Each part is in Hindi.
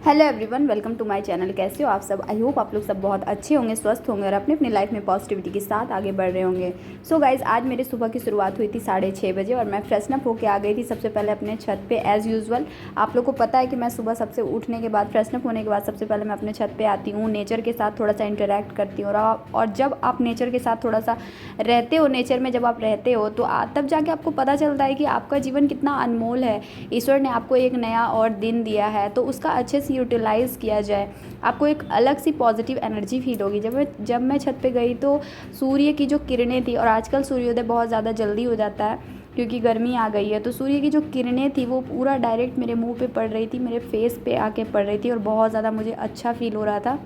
Hello everyone, welcome to my channel. कैसे हो आप सब? आई होप आप लोग सब बहुत अच्छे होंगे, स्वस्थ होंगे और अपनी अपनी लाइफ में पॉजिटिविटी के साथ आगे बढ़ रहे होंगे। सो गाइज, आज मेरी सुबह की शुरुआत हुई थी 6:30 बजे और मैं फ्रेशन अप होकर आ गई थी सबसे पहले अपने छत पे एज़ यूजुअल। आप लोग को पता है कि मैं सुबह सबसे उठने के बाद, फ्रेशन अप होने के बाद सबसे पहले मैं अपने छत पर आती हूँ, नेचर के साथ थोड़ा सा इंटरेक्ट करती हूँ। और जब आप नेचर के साथ थोड़ा सा रहते हो, नेचर में जब आप रहते हो तो तब जाके आपको पता चलता है कि आपका जीवन कितना अनमोल है। ईश्वर ने आपको एक नया और दिन दिया है तो उसका अच्छे से यूटिलाइज़ किया जाए। आपको एक अलग सी पॉजिटिव एनर्जी फील होगी। जब मैं छत पे गई तो सूर्य की जो किरणें थी, और आजकल सूर्योदय बहुत ज़्यादा जल्दी हो जाता है क्योंकि गर्मी आ गई है, तो सूर्य की जो किरणें थी वो पूरा डायरेक्ट मेरे मुंह पे पड़ रही थी, मेरे फेस पे आके पड़ रही थी और बहुत ज़्यादा मुझे अच्छा फील हो रहा था।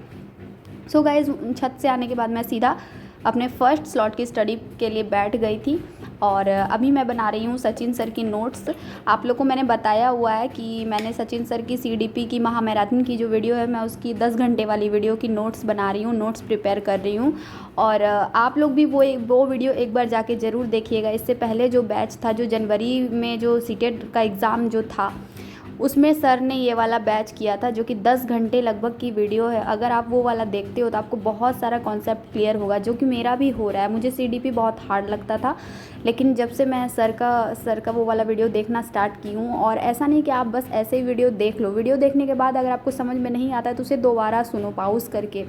सो गाइज़, छत से आने के बाद मैं सीधा अपने फर्स्ट स्लॉट की स्टडी के लिए बैठ गई थी और अभी मैं बना रही हूँ सचिन सर की नोट्स। आप लोग को मैंने बताया हुआ है कि मैंने सचिन सर की सीडीपी की महामैराथन की जो वीडियो है, मैं उसकी 10 घंटे वाली वीडियो की नोट्स बना रही हूँ, नोट्स प्रिपेयर कर रही हूँ। और आप लोग भी वो वीडियो एक बार जाके ज़रूर देखिएगा। इससे पहले जो बैच था, जो जनवरी में जो सीटेट का एग्ज़ाम जो था, उसमें सर ने ये वाला बैच किया था जो कि 10 घंटे लगभग की वीडियो है। अगर आप वो वाला देखते हो तो आपको बहुत सारा कॉन्सेप्ट क्लियर होगा, जो कि मेरा भी हो रहा है। मुझे सीडीपी बहुत हार्ड लगता था, लेकिन जब से मैं सर का वो वाला वीडियो देखना स्टार्ट की हूँ, और ऐसा नहीं कि आप बस ऐसे ही वीडियो देख लो। वीडियो देखने के बाद अगर आपको समझ में नहीं आता है तो उसे दोबारा सुनो पॉज करके।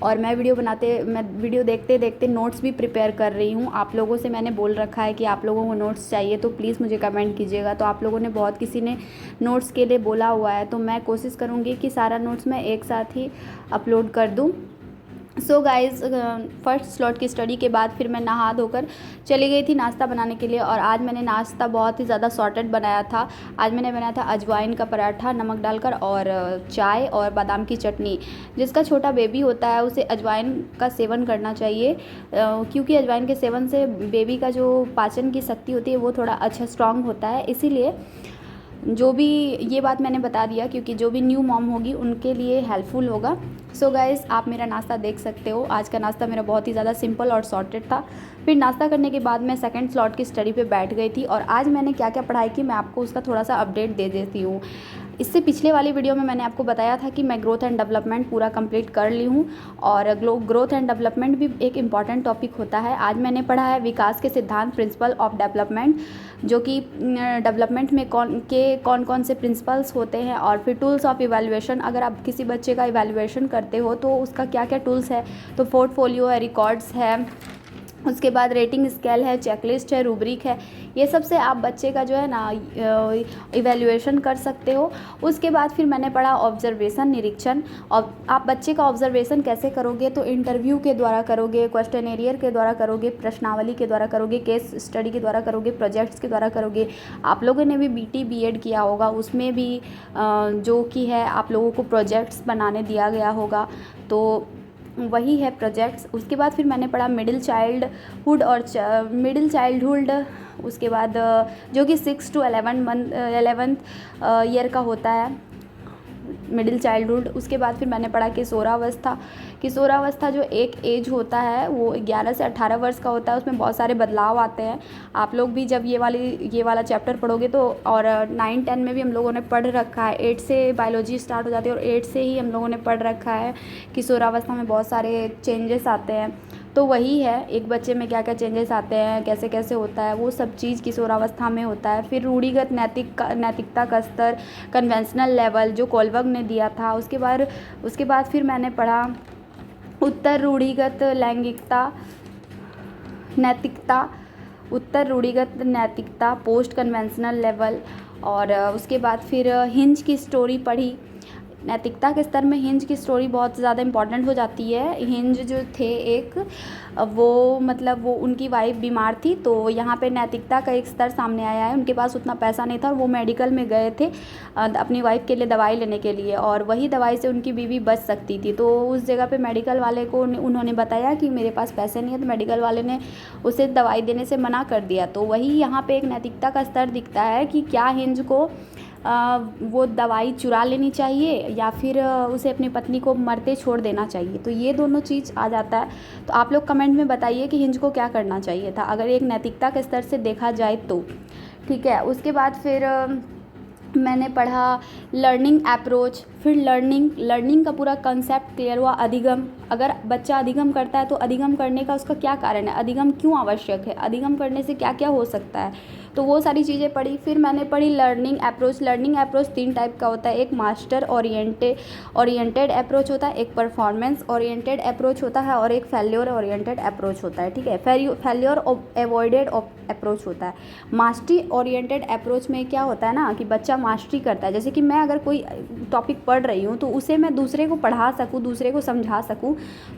और मैं वीडियो देखते देखते नोट्स भी प्रिपेयर कर रही हूँ। आप लोगों से मैंने बोल रखा है कि आप लोगों को नोट्स चाहिए तो प्लीज़ मुझे कमेंट कीजिएगा। तो आप लोगों ने बहुत किसी ने नोट्स के लिए बोला हुआ है, तो मैं कोशिश करूँगी कि सारा नोट्स मैं एक साथ ही अपलोड कर दूँ। सो गाइज़, फर्स्ट स्लॉट की स्टडी के बाद फिर मैं नहा धोकर चली गई थी नाश्ता बनाने के लिए। और आज मैंने नाश्ता बहुत ही ज़्यादा सॉर्टेड बनाया था। आज मैंने बनाया था अजवाइन का पराठा नमक डालकर, और चाय और बादाम की चटनी। जिसका छोटा बेबी होता है उसे अजवाइन का सेवन करना चाहिए, क्योंकि अजवाइन के सेवन से बेबी का जो पाचन की शक्ति होती है वो थोड़ा अच्छा स्ट्रॉन्ग होता है। इसीलिए जो भी ये बात मैंने बता दिया, क्योंकि जो भी न्यू मॉम होगी उनके लिए हेल्पफुल होगा। सो गाइज़, आप मेरा नाश्ता देख सकते हो। आज का नाश्ता मेरा बहुत ही ज़्यादा सिंपल और सॉर्टेड था। फिर नाश्ता करने के बाद मैं सेकंड स्लॉट की स्टडी पे बैठ गई थी, और आज मैंने क्या क्या पढ़ाई की मैं आपको उसका थोड़ा सा अपडेट दे देती हूँ। इससे पिछले वाली वीडियो में मैंने आपको बताया था कि मैं ग्रोथ एंड डेवलपमेंट पूरा कंप्लीट कर ली हूँ, और ग्रोथ एंड डेवलपमेंट भी एक इम्पॉर्टेंट टॉपिक होता है। आज मैंने पढ़ा है विकास के सिद्धांत, प्रिंसिपल ऑफ डेवलपमेंट, जो कि डेवलपमेंट में कौन कौन से प्रिंसिपल्स होते हैं, और फिर टूल्स ऑफ इवैल्यूएशन। अगर आप किसी बच्चे का इवैल्यूएशन करते हो तो उसका क्या क्या टूल्स है, तो पोर्टफोलियो है, रिकॉर्ड्स है, उसके बाद रेटिंग स्केल है, चेकलिस्ट है, रूब्रिक है। ये सब से आप बच्चे का जो है ना इवैल्यूएशन कर सकते हो। उसके बाद फिर मैंने पढ़ा ऑब्जर्वेशन, निरीक्षण। और आप बच्चे का ऑब्जर्वेशन कैसे करोगे, तो इंटरव्यू के द्वारा करोगे, क्वेश्चनेरियर के द्वारा करोगे, प्रश्नावली के द्वारा करोगे, केस स्टडी के द्वारा करोगे, प्रोजेक्ट्स के द्वारा करोगे। आप लोगों ने भी बीटी बीएड किया होगा, उसमें भी जो कि है आप लोगों को प्रोजेक्ट्स बनाने दिया गया होगा, तो वही है प्रोजेक्ट्स। उसके बाद फिर मैंने पढ़ा मिडिल चाइल्डहुड उसके बाद जो कि 6 to 11th ईयर का होता है मिडिल चाइल्डहुड। उसके बाद फिर मैंने पढ़ा किशोरावस्था जो एक एज होता है वो 11 से 18 वर्ष का होता है। उसमें बहुत सारे बदलाव आते हैं। आप लोग भी जब ये वाला चैप्टर पढ़ोगे तो, और 9-10 में भी हम लोगों ने पढ़ रखा है, 8 से बायोलॉजी स्टार्ट हो जाती है और 8 से ही हम लोगों ने पढ़ रखा है। किशोरावस्था में बहुत सारे चेंजेस आते हैं, तो वही है एक बच्चे में क्या क्या चेंजेस आते हैं, कैसे कैसे होता है, वो सब चीज़ किशोरावस्था में होता है। फिर रूढ़िगत नैतिकता का स्तर, कन्वेंशनल लेवल जो कोलबर्ग ने दिया था। उसके बाद फिर मैंने पढ़ा उत्तर रूढ़िगत नैतिकता, पोस्ट कन्वेंशनल लेवल। और उसके बाद फिर हिंज की स्टोरी पढ़ी। नैतिकता के स्तर में हिंज की स्टोरी बहुत ज़्यादा इम्पॉर्टेंट हो जाती है। हिंज जो थे वो उनकी वाइफ बीमार थी, तो यहाँ पे नैतिकता का एक स्तर सामने आया है। उनके पास उतना पैसा नहीं था और वो मेडिकल में गए थे अपनी वाइफ के लिए दवाई लेने के लिए, और वही दवाई से उनकी बीवी बच सकती थी। तो उस जगह पे मेडिकल वाले को उन्होंने बताया कि मेरे पास पैसे नहीं है, तो मेडिकल वाले ने उसे दवाई देने से मना कर दिया। तो वही यहाँ पे एक नैतिकता का स्तर दिखता है कि क्या हिंज को वो दवाई चुरा लेनी चाहिए या फिर उसे अपनी पत्नी को मरते छोड़ देना चाहिए। तो ये दोनों चीज़ आ जाता है। तो आप लोग कमेंट में बताइए कि हिंज को क्या करना चाहिए था, अगर एक नैतिकता के स्तर से देखा जाए तो। ठीक है। उसके बाद फिर मैंने पढ़ा लर्निंग अप्रोच, फिर लर्निंग का पूरा कंसेप्ट क्लियर हुआ। अधिगम, अगर बच्चा अधिगम करता है तो अधिगम करने का उसका क्या कारण है, अधिगम क्यों आवश्यक है, अधिगम करने से क्या क्या हो सकता है, तो वो सारी चीज़ें पढ़ी। फिर मैंने पढ़ी learning approach. Learning approach 3 type का होता है, एक मास्टर ओरिएंटेड अप्रोच होता है, एक परफॉर्मेंस ओरिएंटेड अप्रोच होता है और एक फेल्योर ओरिएंटेड अप्रोच होता है। ठीक है, फेल्योर अवॉइडेड अप्रोच होता है। मास्टरी ओरिएंटेड अप्रोच में क्या होता है ना कि बच्चा मास्टरी करता है, जैसे कि मैं अगर कोई टॉपिक पढ़ रही हूँ तो उसे मैं दूसरे को पढ़ा सकूँ, दूसरे को समझा सकूँ,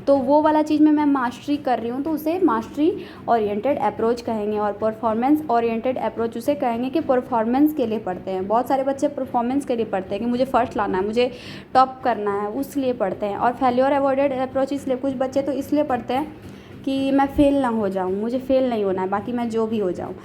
तो वो वाला चीज़ में मैं मास्टरी कर रही हूँ, तो उसे मास्टरी ओरिएंटेड अप्रोच कहेंगे। और परफॉर्मेंस ओरिएंटेड अप्रोच उसे कहेंगे कि परफॉर्मेंस के लिए पढ़ते हैं। बहुत सारे बच्चे परफॉर्मेंस के लिए पढ़ते हैं कि मुझे फर्स्ट लाना है, मुझे टॉप करना है, उस लिए पढ़ते हैं। और फेल्योर अवॉइडेड अप्रोच इसलिए, कुछ बच्चे तो इसलिए पढ़ते हैं कि मैं फ़ेल ना हो जाऊँ, मुझे फ़ेल नहीं होना है, बाकी मैं जो भी हो जाऊँ।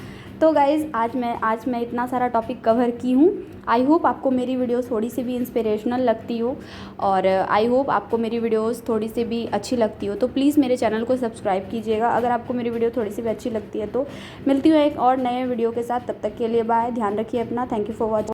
तो गाइज़ आज मैं इतना सारा टॉपिक कवर की हूँ। आई होप आपको मेरी वीडियोस थोड़ी सी भी इंस्पिरेशनल लगती हो, और आई होप आपको मेरी वीडियोस थोड़ी सी भी अच्छी लगती हो। तो प्लीज़ मेरे चैनल को सब्सक्राइब कीजिएगा अगर आपको मेरी वीडियो थोड़ी सी भी अच्छी लगती है तो। मिलती हूँ एक और नए वीडियो के साथ, तब तक के लिए बाय, ध्यान रखिए अपना। Thank you for watching.